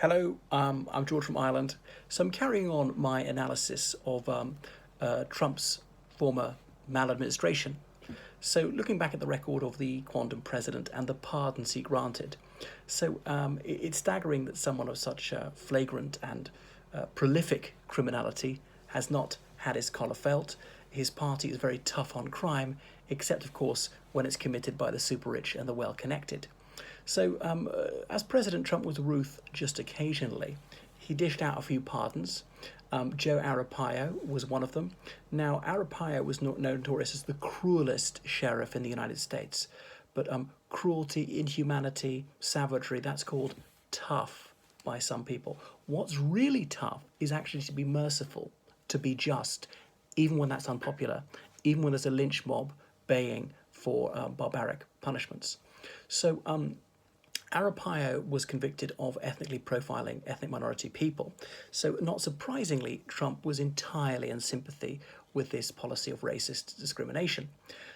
Hello, I'm George from Ireland. So I'm carrying on my analysis of Trump's former maladministration. So looking back at the record of the quantum president and the pardons he granted. So it's staggering that someone of such flagrant and prolific criminality has not had his collar felt. His party is very tough on crime, except of course when it's committed by the super rich and the well connected. So, as President Trump was Ruth just occasionally, he dished out a few pardons. Joe Arpaio was one of them. Now, Arpaio was not notorious as the cruelest sheriff in the United States, but cruelty, inhumanity, savagery, that's called tough by some people. What's really tough is actually to be merciful, to be just, even when that's unpopular, even when there's a lynch mob baying for barbaric punishments. So, Arpaio was convicted of ethnically profiling ethnic minority people. So, not surprisingly, Trump was entirely in sympathy with this policy of racist discrimination.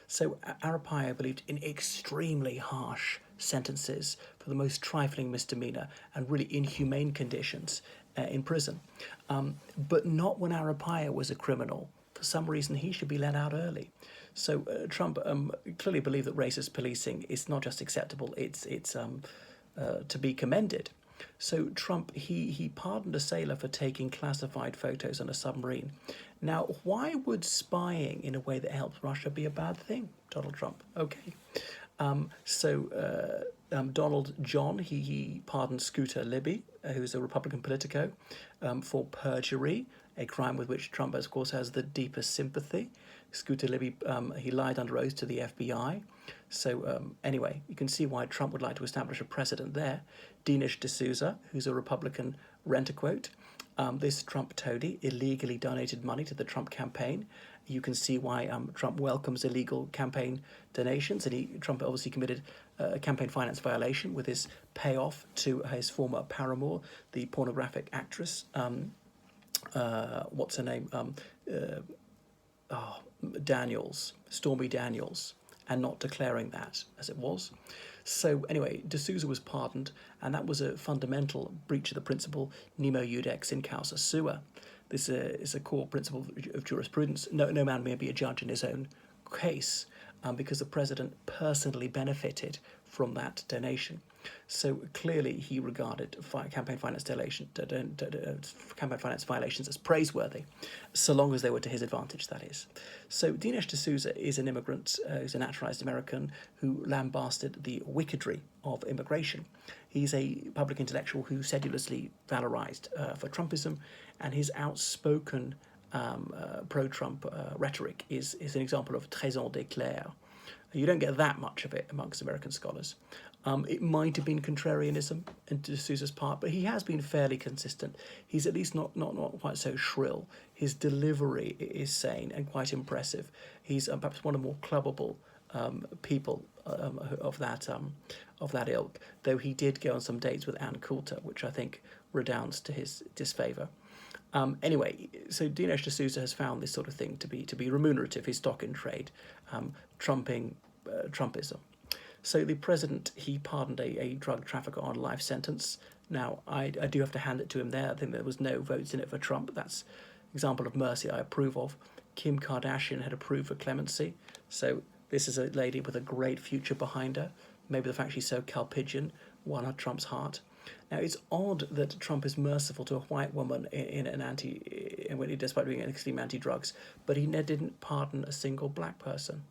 So, Arpaio believed in extremely harsh sentences for the most trifling misdemeanor and really inhumane conditions in prison. But not when Arpaio was a criminal. For some reason, he should be let out early. So Trump clearly believed that racist policing is not just acceptable; it's to be commended. So Trump he pardoned a sailor for taking classified photos on a submarine. Now, why would spying in a way that helps Russia be a bad thing, Donald Trump? Okay. Donald John, he pardoned Scooter Libby, who's a Republican politico, for perjury, a crime with which Trump, of course, has the deepest sympathy. Scooter Libby, he lied under oath to the FBI. So anyway, you can see why Trump would like to establish a precedent there. Dsouza, who's a Republican rent-a-quote. This Trump toady illegally donated money to the Trump campaign. You can see why Trump welcomes illegal campaign donations, and Trump obviously committed a campaign finance violation with his payoff to his former paramour, the pornographic actress. What's her name? Daniels, Stormy Daniels, and not declaring that as it was. So anyway, Dsouza was pardoned, and that was a fundamental breach of the principle nemo iudex in causa sua. This is a core principle of jurisprudence. No man may be a judge in his own case, because the president personally benefited from that donation. So clearly, he regarded campaign finance violations as praiseworthy, so long as they were to his advantage. That is. So Dinesh D'Souza is an immigrant who's a naturalized American who lambasted the wickedry of immigration. He's a public intellectual who sedulously valorized for Trumpism, and his outspoken pro-Trump rhetoric is an example of trésor d'éclair. You don't get that much of it amongst American scholars. It might have been contrarianism in D'Souza's part, but he has been fairly consistent. He's at least not quite so shrill. His delivery is sane and quite impressive. He's perhaps one of the more clubbable people of that ilk, though he did go on some dates with Ann Coulter, which I think redounds to his disfavour. Anyway, so Dinesh D'Souza has found this sort of thing to be remunerative, his stock in trade, trumping Trumpism. So the president, he pardoned a drug trafficker on life sentence. Now, I do have to hand it to him there. I think there was no votes in it for Trump. That's an example of mercy I approve of. Kim Kardashian had approved for clemency. So this is a lady with a great future behind her. Maybe the fact she's so Calpigian won Trump's heart. Now, it's odd that Trump is merciful to a white woman despite being extreme anti-drugs, but he didn't pardon a single black person.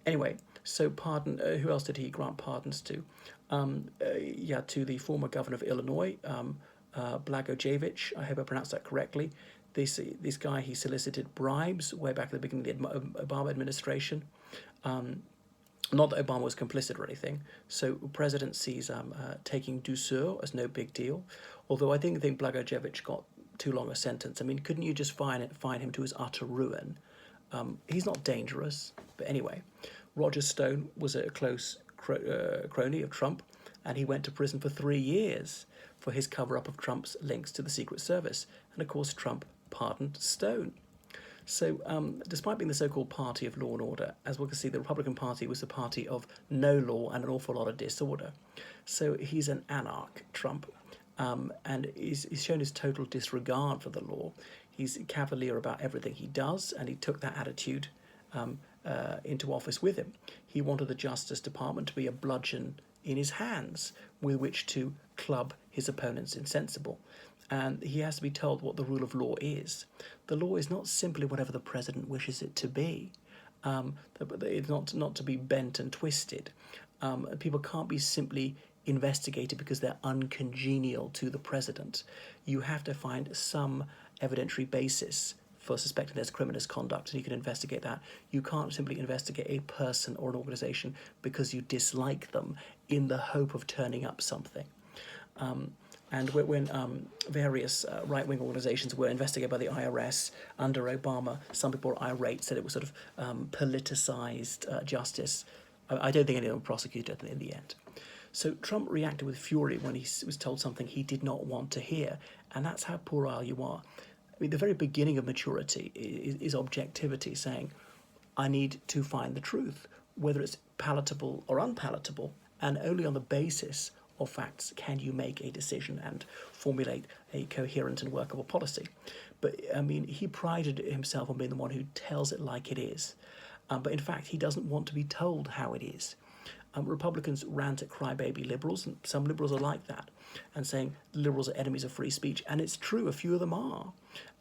Anyway, so pardon. Who else did he grant pardons to? To the former governor of Illinois, Blagojevich. I hope I pronounced that correctly. This guy, he solicited bribes way back at the beginning of the Obama administration. Not that Obama was complicit or anything. So President sees taking douceur as no big deal. Although I think Blagojevich got too long a sentence. I mean, couldn't you just fine him to his utter ruin? He's not dangerous. But anyway, Roger Stone was a close crony of Trump, and he went to prison for 3 years for his cover-up of Trump's links to the Secret Service. And of course, Trump pardoned Stone. So, despite being the so-called party of law and order, as we can see, the Republican Party was the party of no law and an awful lot of disorder. So he's an anarch, Trump. and he's shown his total disregard for the law. He's cavalier about everything he does, and he took that attitude into office with him. He wanted the Justice Department to be a bludgeon in his hands with which to club his opponents insensible. And he has to be told what the rule of law is. The law is not simply whatever the president wishes it to be. It's not to be bent and twisted. People can't be simply investigated because they're uncongenial to the president. You have to find some evidentiary basis for suspecting there's criminal conduct, and you can investigate that. You can't simply investigate a person or an organisation because you dislike them in the hope of turning up something. And when various right-wing organisations were investigated by the IRS under Obama, some people were irate, said it was sort of politicised justice. I don't think anyone was prosecuted in the end. So Trump reacted with fury when he was told something he did not want to hear, and that's how puerile you are. I mean, the very beginning of maturity is objectivity, saying, I need to find the truth, whether it's palatable or unpalatable, and only on the basis of facts can you make a decision and formulate a coherent and workable policy. But, I mean, he prided himself on being the one who tells it like it is. But in fact, he doesn't want to be told how it is. Republicans rant at crybaby liberals, and some liberals are like that, and saying liberals are enemies of free speech, and it's true, a few of them are.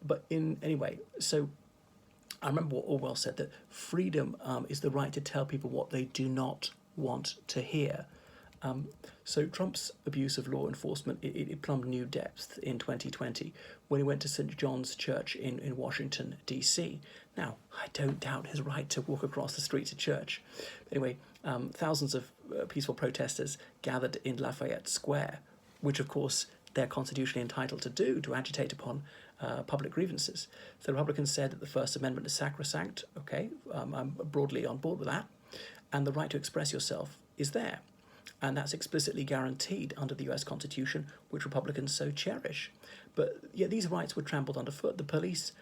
But anyway, so I remember what Orwell said, that freedom is the right to tell people what they do not want to hear. So Trump's abuse of law enforcement, it plumbed new depths in 2020 when he went to St. John's Church in Washington, D.C. Now, I don't doubt his right to walk across the street to church. Anyway, thousands of peaceful protesters gathered in Lafayette Square, which of course they're constitutionally entitled to do, to agitate upon public grievances. So Republicans said that the First Amendment is sacrosanct. Okay, I'm broadly on board with that. And the right to express yourself is there. And that's explicitly guaranteed under the US Constitution, which Republicans so cherish. But yet these rights were trampled underfoot. The police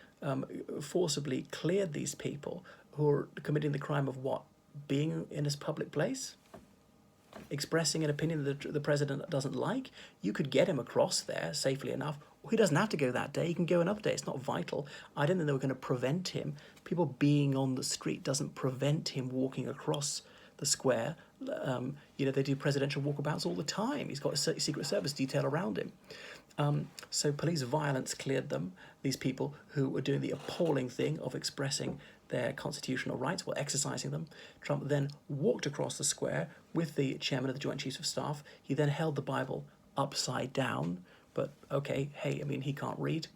forcibly cleared these people who are committing the crime of what? Being in a public place? Expressing an opinion that the president doesn't like? You could get him across there safely enough. He doesn't have to go that day. He can go another day. It's not vital. I don't think they were going to prevent him. People being on the street doesn't prevent him walking across the square. They do presidential walkabouts all the time. He's got a Secret Service detail around him. So police violence cleared them, these people who were doing the appalling thing of expressing their constitutional rights while exercising them. Trump then walked across the square with the chairman of the Joint Chiefs of Staff. He then held the Bible upside down, but okay, hey, I mean, he can't read.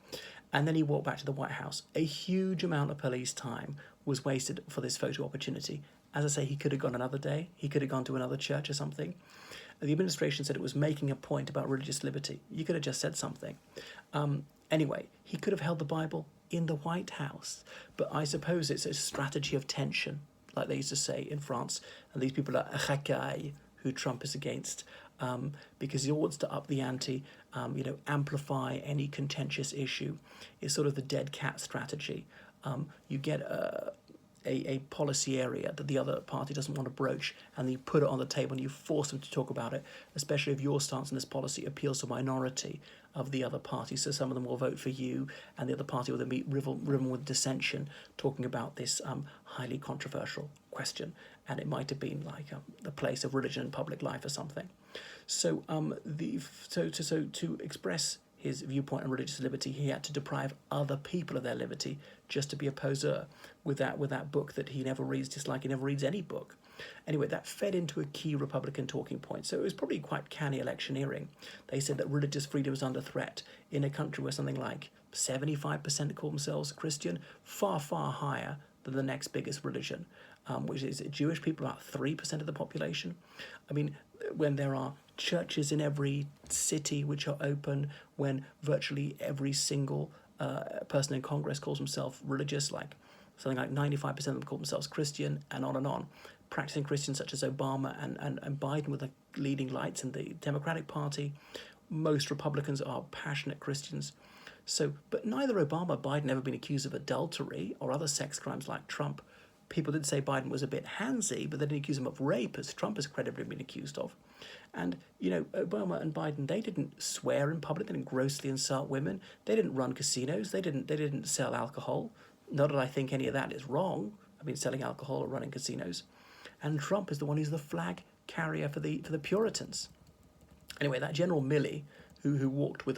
And then he walked back to the White House. A huge amount of police time was wasted for this photo opportunity. As I say, he could have gone another day. He could have gone to another church or something. The administration said it was making a point about religious liberty. You could have just said something. Anyway, he could have held the Bible in the White House. But I suppose it's a strategy of tension, like they used to say in France. And these people are racailles, who Trump is against, because he wants to up the ante, amplify any contentious issue. It's sort of the dead cat strategy. You get a policy area that the other party doesn't want to broach, and you put it on the table and you force them to talk about it, especially if your stance on this policy appeals to a minority of the other party. So some of them will vote for you, and the other party will then be riven with dissension, talking about this highly controversial question. And it might have been like the place of religion in public life or something. So to express his viewpoint on religious liberty, he had to deprive other people of their liberty just to be a poseur with that book that he never reads, just like he never reads any book. Anyway, that fed into a key Republican talking point. So it was probably quite canny electioneering. They said that religious freedom was under threat in a country where something like 75% call themselves Christian, far, far higher than the next biggest religion, which is Jewish people, about 3% of the population. I mean, when there are churches in every city which are open, when virtually every single person in Congress calls himself religious, like something like 95% of them call themselves Christian, and on. Practicing Christians such as Obama and Biden were the leading lights in the Democratic Party. Most Republicans are passionate Christians. So, but neither Obama or Biden ever been accused of adultery or other sex crimes like Trump. People did say Biden was a bit handsy, but they didn't accuse him of rape, as Trump has credibly been accused of. And, Obama and Biden, they didn't swear in public, they didn't grossly insult women, they didn't run casinos, they didn't sell alcohol. Not that I think any of that is wrong. I mean, selling alcohol or running casinos. And Trump is the one who's the flag carrier for the Puritans. Anyway, that General Milley, who walked with